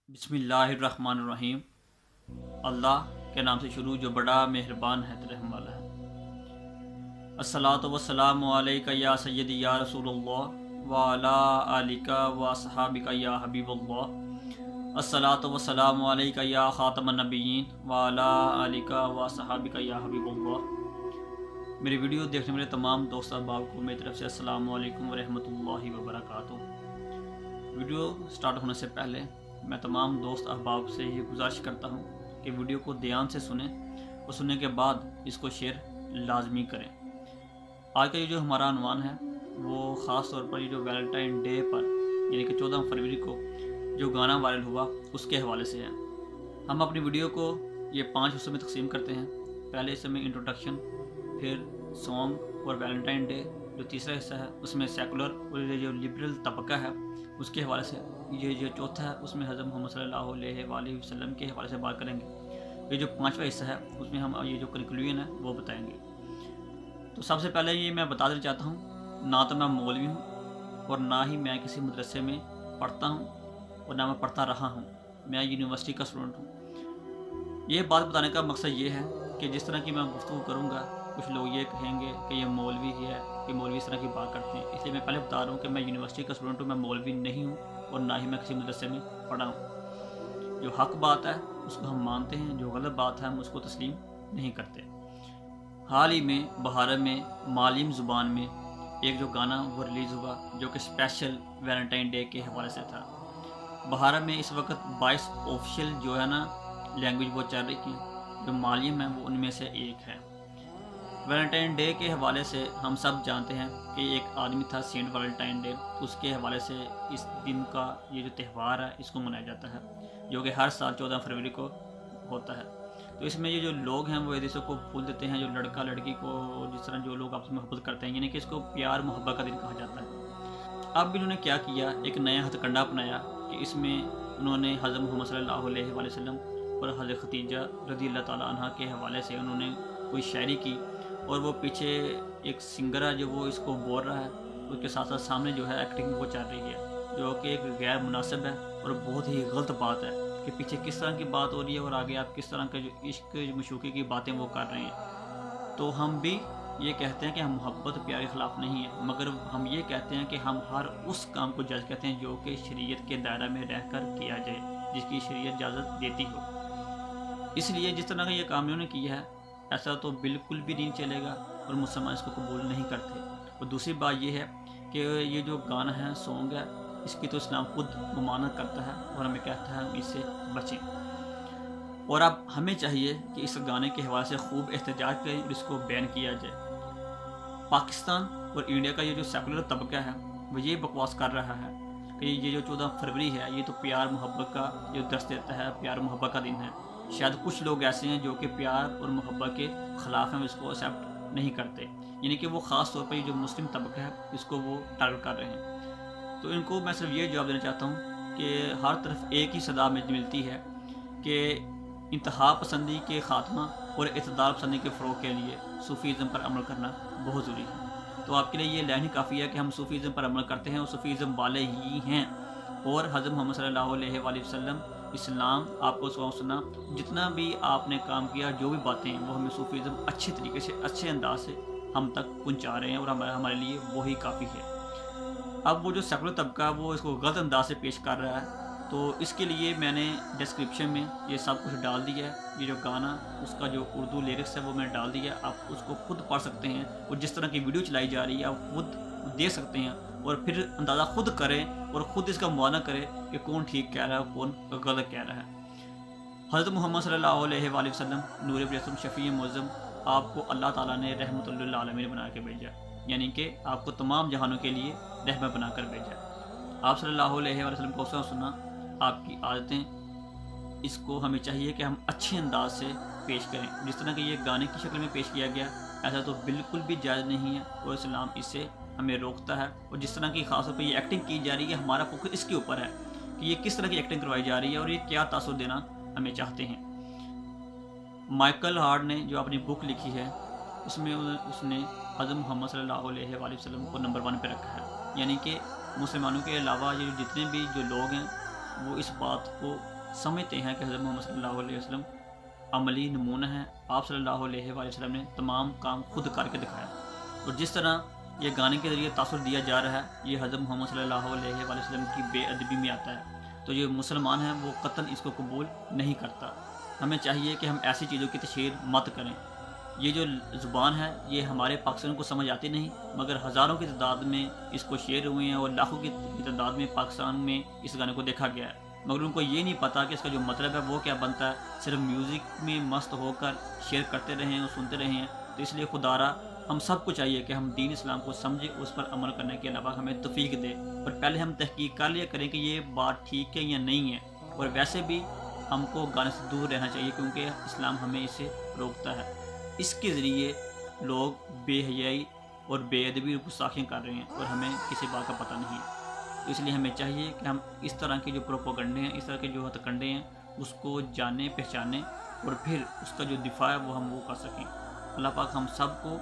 बिस्मिल्लाहिर्रहमानिर्रहीम। अल्लाह के नाम से शुरू जो बड़ा मेहरबान है रहम वाला है। अस्सलातु वस्सलामु अलैका या सय्यदी या रसूलुल्लाह व अला आलिका व अस्हाबिका या हबीबुल्लाह। अस्सलातु वस्सलामु अलैका या खातमन नबिय्यीन व अला आलिका व अस्हाबिका या हबीबुल्लाह। मेरी वीडियो देखने वाले तमाम दोस्त अहबाब को मेरी तरफ से अस्सलामु अलैकुम व रहमतुल्लाहि व बरकातुहू। वीडियो स्टार्ट होने से पहले मैं तमाम दोस्त अहबाब से ये गुजारिश करता हूँ कि वीडियो को ध्यान से सुनें और सुनने के बाद इसको शेयर लाजमी करें। आज का ये जो हमारा अनवान है वो ख़ास तौर पर ये जो वैलेंटाइन डे पर यानी कि 14 फरवरी को जो गाना वायरल हुआ उसके हवाले से है। हम अपनी वीडियो को ये 5 हिस्सों में तकसीम करते हैं। पहले हिस्से में इंट्रोडक्शन, फिर सॉन्ग और वैलेंटाइन डे। जो तीसरा हिस्सा है उसमें सेकुलर और ये जो लिबरल तबका है उसके हवाले से। ये जो चौथा है उसमें हज़रत मोहम्मद सल्लल्लाहु अलैहि वसल्लम के हवाले से बात करेंगे। ये जो 5वां हिस्सा है उसमें हम ये जो कंक्लूजन है वो बताएंगे। तो सबसे पहले ये मैं बता देना चाहता हूँ, ना तो मैं मौलवी हूँ और ना ही मैं किसी मदरसे में पढ़ता हूँ और ना मैं पढ़ता रहा हूँ। मैं यूनिवर्सिटी का स्टूडेंट हूँ। ये बात बताने का मकसद ये है कि जिस तरह की मैं गुफ्तगू करूँगा कुछ लोग ये कहेंगे कि ये मौलवी है कि मौलवी इस तरह की बात करते हैं। इसलिए मैं पहले बता रहा हूँ कि मैं यूनिवर्सिटी का स्टूडेंट हूँ, मैं मौलवी नहीं हूँ और ना ही मैं किसी मदरसे में पढ़ा हूँ। जो हक बात है उसको हम मानते हैं, जो गलत बात है हम उसको तस्लीम नहीं करते। हाल ही में बहार में मालिम ज़ुबान में एक जो गाना वो रिलीज़ हुआ जो कि स्पेशल वैलेंटाइन डे के हवाले से था। बहार में इस वक्त 22 ऑफिशियल जो है ना लैंग्वेज वो चल रही थी, जो मालिम है वो उनमें से एक है। वैलेंटाइन डे के हवाले से हम सब जानते हैं कि एक आदमी था सेंट वैलेंटाइन डे, उसके हवाले से इस दिन का ये जो त्यौहार है इसको मनाया जाता है जो कि हर साल 14 फरवरी को होता है। तो इसमें ये जो लोग हैं वो एक दूसरे को फूल देते हैं, जो लड़का लड़की को जिस तरह जो लोग आपस में मोहब्बत करते हैं, यानी कि इसको प्यार मोहब्बत का दिन कहा जाता है। अब इन्होंने क्या किया, एक नया हथकंडा अपनाया कि इसमें उन्होंने हज़रत मोहम्मद सल्लल्लाहु अलैहि वसल्लम और हज़रत खदीजा रज़ी अल्लाह ताला अन्हा के हवाले से उन्होंने कोई शायरी की और वो पीछे एक सिंगर है जो वो इसको बोल रहा है, उसके साथ साथ सामने जो है एक्टिंग वो चल रही है जो कि एक गैर मुनासिब है और बहुत ही गलत बात है कि पीछे किस तरह की बात हो रही है और आगे आप किस तरह के जो इश्क मशूक़ी की बातें वो कर रहे हैं। तो हम भी ये कहते हैं कि हम मोहब्बत प्यार के ख़िलाफ़ नहीं है, मगर हम ये कहते हैं कि हम हर उस काम को जायज़ कहते हैं जो कि शरीयत के दायरा में रह कर किया जाए, जिसकी शरीयत इजाज़त देती हो। इसलिए जिस तरह का ये काम इन्होंने किया है ऐसा तो बिल्कुल भी नहीं चलेगा और मुसलमान इसको कबूल नहीं करते। और दूसरी बात ये है कि ये जो गाना है, सॉन्ग है, इसकी तो इस्लाम खुद ममानत करता है और हमें कहता है हम इससे बचें। और अब हमें चाहिए कि इस गाने के हवाले से खूब एहतजाज करें और इसको बैन किया जाए। पाकिस्तान और इंडिया का ये जो सेकुलर तबका है वो ये बकवास कर रहा है कि ये जो 14 फरवरी है ये तो प्यार मोहब्बत का जो दर्ज देता है, प्यार मोहब्बत का दिन है। शायद कुछ लोग ऐसे हैं जो कि प्यार और मोहब्बत के ख़िलाफ़ हैं, इसको एक्सेप्ट नहीं करते, यानी कि वो ख़ास तौर पर ये जो मुस्लिम तबका है इसको वो टारगेट कर रहे हैं। तो इनको मैं सिर्फ ये जवाब देना चाहता हूँ कि हर तरफ एक ही सदा में मिलती है कि इंतहा पसंदी के ख़ात्मा और इतदाल पसंदी के फ़रोग़ के लिए सूफ़ीज़म पर अमल करना बहुत ज़रूरी है। तो आपके लिए ये लाइन ही काफ़ी है कि हम सूफ़ीज़म पर अमल करते हैं और सूफ़ीज़म वाले ही हैं। और हज़रत मोहम्मद सल्लल्लाहु अलैहि वसल्लम इस्लाम आपको सुना, जितना भी आपने काम किया, जो भी बातें हैं वो हमें सूफ़ीज़म अच्छे तरीके से अच्छे अंदाज से हम तक पहुंचा रहे हैं और हमारे लिए वही काफ़ी है। अब वो जो सेकुलर तबका वो इसको गलत अंदाज से पेश कर रहा है, तो इसके लिए मैंने डिस्क्रिप्शन में ये सब कुछ डाल दिया है। ये जो गाना उसका जो उर्दू लिरिक्स है वो मैंने डाल दिया, आप उसको खुद पढ़ सकते हैं और जिस तरह की वीडियो चलाई जा रही है आप खुद देख सकते हैं और फिर अंदाज़ा खुद करें और ख़ुद इसका मुआयना करें कि कौन ठीक कह रहा है कौन गलत कह रहा है। हज़रत मोहम्मद सल्लल्लाहु अलैहि वसल्लम नूर बरसम शफ़ी मुअज़्ज़म आपको अल्लाह ताला ने रहमतुल लिल आलमीन बना के भेजा, यानी कि आपको तमाम जहानों के लिए रहमत बना कर भेजा। आप सल्लल्लाहु अलैहि वसल्लम को सुना, आपकी आदतें, इसको हमें चाहिए कि हम अच्छे अंदाज से पेश करें। जिस तरह के ये गाने की शक्ल में पेश किया गया ऐसा तो बिल्कुल भी जायज़ नहीं है और इस्लाम इससे हमें रोकता है। और जिस तरह की ख़ास तौर पर ये एक्टिंग की जा रही है, हमारा फोकस इसके ऊपर है कि ये किस तरह की एक्टिंग करवाई जा रही है और ये क्या तासुर देना हमें चाहते हैं। माइकल हार्ड ने जो अपनी बुक लिखी है उसमें उसने हज़रत मोहम्मद सल्लल्लाहु अलैहि वसल्लम को नंबर 1 पे रखा है, यानी कि मुसलमानों के अलावा ये जितने भी जो लोग हैं وہ اس بات کو سمجھتے ہیں کہ حضرت محمد صلی اللہ علیہ وسلم عملی نمونہ ہیں. آپ صلی اللہ علیہ وآلہ وسلم نے تمام کام خود کر کے دکھایا. اور جس طرح یہ گانے کے ذریعے تاثر دیا جا رہا ہے یہ حضرت محمد صلی اللہ علیہ وآلہ وسلم کی بے ادبی میں آتا ہے. تو جو مسلمان ہیں وہ قطعاً اس کو قبول نہیں کرتا. ہمیں چاہیے کہ ہم ایسی چیزوں کی تشہیر مت کریں. یہ جو زبان ہے یہ ہمارے پاکستان کو سمجھ آتی نہیں، مگر ہزاروں کی تعداد میں اس کو شیئر ہوئے ہیں اور لاکھوں کی تعداد میں پاکستان میں اس گانے کو دیکھا گیا ہے. مگر ان کو یہ نہیں پتہ کہ اس کا جو مطلب ہے وہ کیا بنتا ہے. صرف میوزک میں مست ہو کر شیئر کرتے رہیں اور سنتے رہے ہیں. تو اس لیے خدا را ہم سب کو چاہیے کہ ہم دین اسلام کو سمجھیں، اس پر عمل کرنے کے علاوہ ہمیں توفیق دے. اور پہلے ہم تحقیق کر لیا کریں کہ یہ بات ٹھیک ہے یا نہیں ہے. اور ویسے بھی ہم کو گانے سے دور رہنا چاہیے کیونکہ اسلام ہمیں اس سے روکتا ہے. اس کے ذریعے لوگ بے حیائی اور بے ادبی اور گستاخیاں کر رہے ہیں اور ہمیں کسی بات کا پتہ نہیں ہے. تو اس لیے ہمیں چاہیے کہ ہم اس طرح کے جو پروپیگنڈے ہیں، اس طرح کے جو ہتھ کنڈے ہیں اس کو جانیں، پہچانیں اور پھر اس کا جو دفاع ہے وہ ہم کر سکیں. اللہ پاک ہم سب کو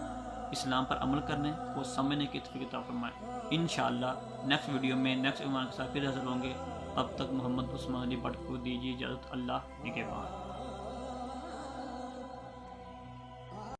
اسلام پر عمل کرنے کو سمجھنے کی توفیق عطا فرمائے. انشاءاللہ نیکسٹ ویڈیو میں نیکسٹ عنوان کے ساتھ پھر حاضر ہوں گے. تب تک محمد عثمان علی بٹ کو دیجیے اجازت. اللہ نگہبان.